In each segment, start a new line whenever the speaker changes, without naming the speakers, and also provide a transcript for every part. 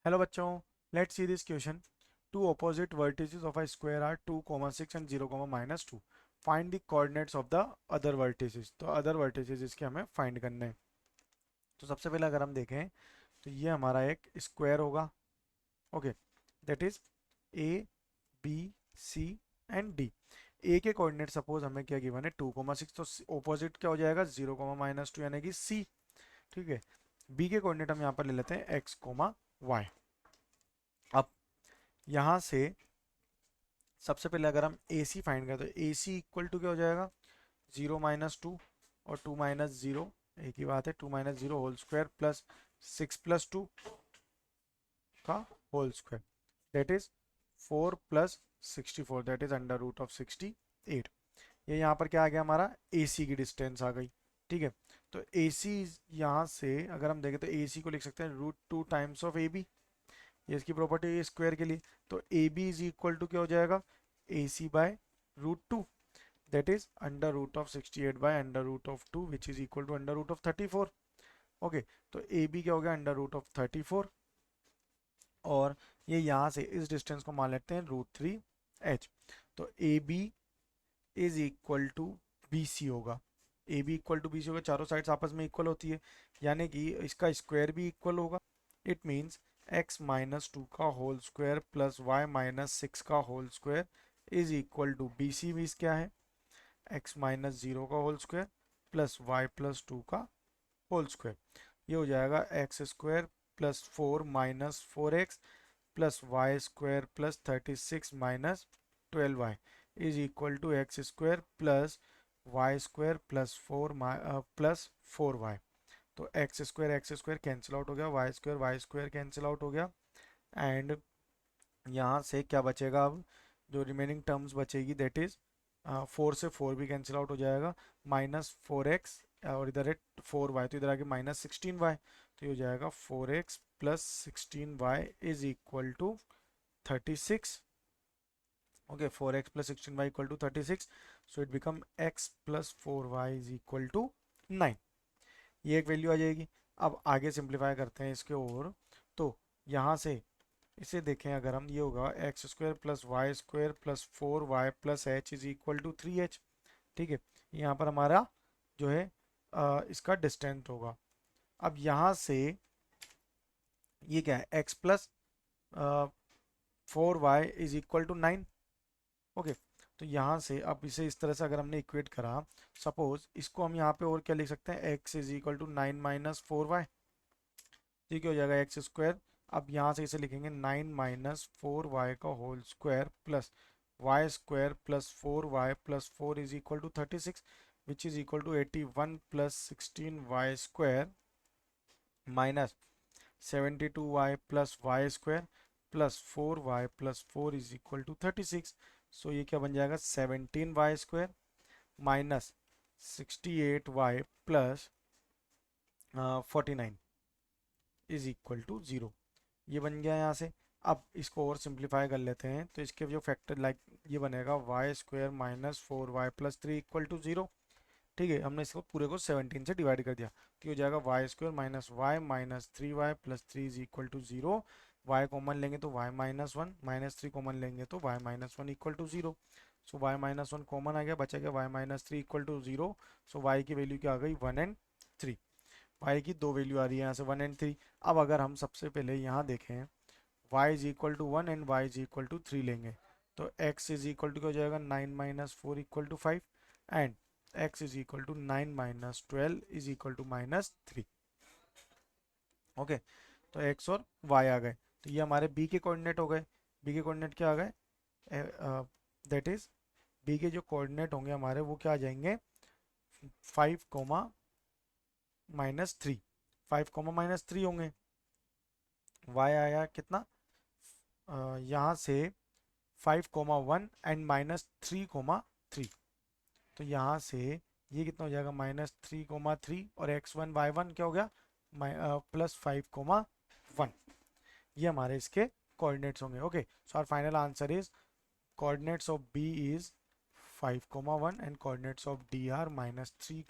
Hello बच्चों, let's see this question. Two opposite vertices of a square are 2, 6 and 0, -2. Find the coordinates of the other vertices. तो other vertices इसके हमें find करने हैं. तो सबसे पहले अगर हम देखें तो ये हमारा एक स्क्वायर होगा. Okay, that is A B C and D. A के कोऑर्डिनेट सपोज हमें क्या गिवन है 2, 6. तो ऑपोजिट क्या हो जाएगा 0, -2 यानी कि सी. ठीक है. बी के कोऑर्डिनेट हम यहाँ पर ले लेते हैं एक्स, वाई. अब यहाँ से सबसे पहले अगर हम ए सी फाइंड करें तो ए सी इक्वल टू क्या हो जाएगा 0 -2 और 2 -0. एक ही बात है. 2 -0 होल स्क्वायर प्लस 6 + 2 का whole square, that is 4 + 64, that is √68. ये यहाँ पर क्या आ गया हमारा ए सी की डिस्टेंस आ गई. ठीक है. तो ए सी यहाँ से अगर हम देखें तो ए सी को लिख सकते हैं √2 टाइम्स ऑफ ए बी. ये इसकी प्रॉपर्टी है स्क्वायर के लिए. तो A B is equal to क्या हो जाएगा A C by √2, that is √68/√2 which is equal to √34. Okay. तो ए बी क्या हो गया √34. और ये यहाँ से इस डिस्टेंस को मान लेते हैं √3h. तो A B is equal to B C होगा. A B equal to B C होगा. चारों साइड्स आपस में इक्वल होती है यानी कि इसका स्क्वायर भी इक्वल होगा. इट मीन्स x -2 का होल स्क्वायर प्लस y -6 का whole square is equal to B C. Means क्या है x -0 का होल स्क्वायर प्लस y +2 का होल स्क्वायर. ये हो जाएगा x square plus 4 -4x plus y square plus 36 -12y is equal to x square plus y square plus 4 तो x square cancel out हो गया. वाई स्क्वायर कैंसिल आउट हो गया. And यहाँ से क्या बचेगा अब जो रिमेनिंग टर्म्स बचेगी दैट इज 4 से 4 भी कैंसिल आउट हो जाएगा. -4x और इधर है 4y तो इधर आके -16y. तो ये हो जाएगा 4x + 16y is equal to 36. Okay, 4x + 16y equal to 36. So it become x + 4y is equal to 9. ये एक वैल्यू आ जाएगी. अब आगे सिंप्लीफाई करते हैं इसके और. तो यहाँ से इसे देखें अगर हम, ये होगा x square plus y square plus 4y plus H is equal to 3h. ठीक है. यहाँ पर हमारा जो है इसका डिस्टेंस होगा. अब यहाँ से ये क्या है x plus 4y is equal to 9. Okay. तो यहाँ से अब इसे इस तरह से अगर हमने इक्वेट करा, सपोज इसको हम यहाँ पे और क्या लिख सकते हैं x is equal to 9 - 4y. ठीक हो जाएगा एक्स स्क्वायर. अब यहाँ से इसे लिखेंगे 9 - 4y का whole square plus y square plus 4y plus 4 is equal to 36 which is equal to 81 + 16y square minus 72y plus y square plus 4y plus 4 is equal to 36. So ये क्या बन जाएगा 17y square minus 68y plus 49 is equal to 0. ये बन गया यहाँ से. अब इसको और सिंप्लीफाई कर लेते हैं तो इसके जो फैक्टर लाइक ये बनेगा Y square -4y + 3 equal to 0. ठीक है. हमने इसको पूरे को 17 से डिवाइड कर दिया तो हो जाएगा y square -y -3y + 3 is equal to 0. y common लेंगे तो y -1 -3 कॉमन लेंगे तो y -1 equal to 0. So y -1 common आ गया, बचा गया y -3 equal to 0. So y की वैल्यू क्या आ गई 1 और 3. y की दो वैल्यू आ रही है यहाँ से 1 और 3. अब अगर हम सबसे पहले यहाँ देखें y is equal to 1 and y is equal to 3 लेंगे तो x इज इक्वल टू क्या हो जाएगा 9 - 4 equal to 5 and x is equal to 9 - 12 is equal to -3. Okay. तो x और y आ गए. तो ये हमारे b के कोऑर्डिनेट हो गए. b के कोऑर्डिनेट क्या आ गए दैट इज b के जो कोऑर्डिनेट होंगे हमारे वो क्या आ जाएंगे 5, -3. 5, -3 होंगे. y आया कितना यहाँ से 5, 1 एंड -3, 3. तो यहाँ से ये कितना हो जाएगा -3, 3 और x1 y1 क्या हो गया +5, 1. ये हमारे इसके कोऑर्डिनेट्स होंगे. Okay. So our final answer is coordinates of b is 5, 1 and coordinates of d are -3,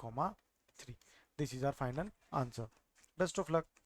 3. This is our final answer. Best of luck.